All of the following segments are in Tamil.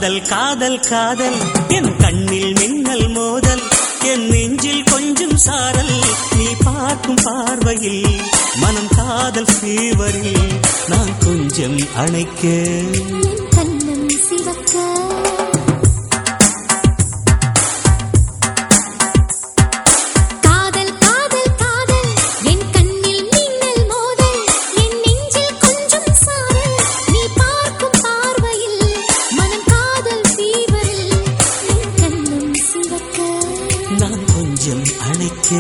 காதல் காதல் காதல் என் கண்ணில் மின்னல் மோதல் என் நெஞ்சில் கொஞ்சம் சாரல் நீ பார்க்கும் பார்வையில் மனம் காதல் ஃபீவரில் நான் கொஞ்சம் அணைக்க கண்ணம் சிவக்க நான் கொஞ்சம் அணைக்க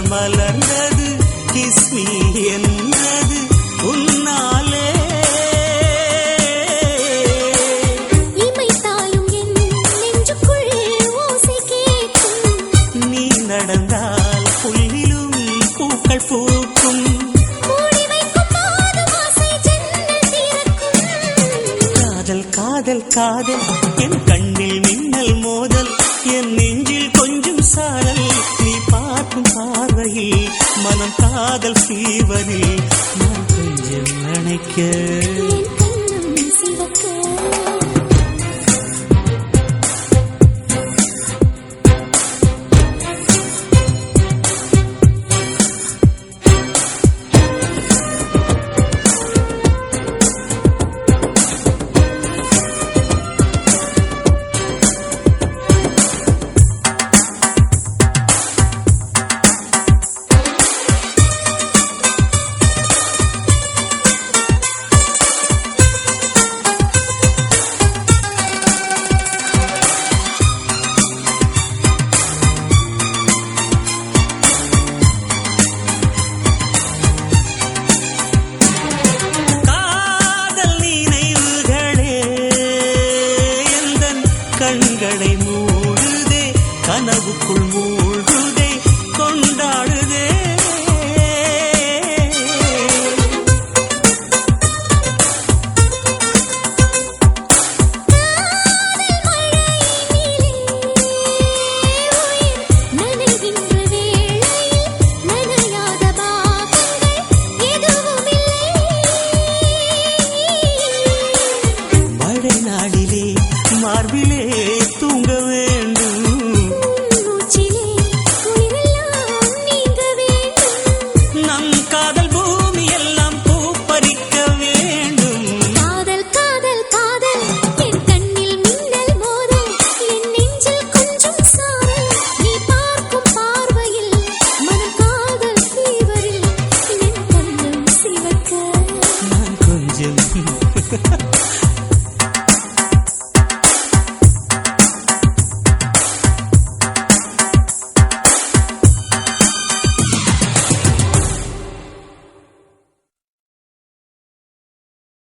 மலர்ந்தது கிஸ்மி என்றது உன்னாலே இமைத்தாலும் என் நெஞ்சுக்குள் ஓசை கேட்கும் நீ நடந்தால் புல்லிலும் பூக்கள் பூக்கும் மூடி வைக்கும் போதும் ஆசை ஜன்னல் திறக்கும் காதல் காதல் காதல் என் கண்ணில் மின்னல் மோதல் என் நெஞ்சில் கொஞ்சம் சாரல் நீ பார்க்கும் பார்வையில் மனம் காதல் ஃபீவரில் நான் கொஞ்சம் நினைக்க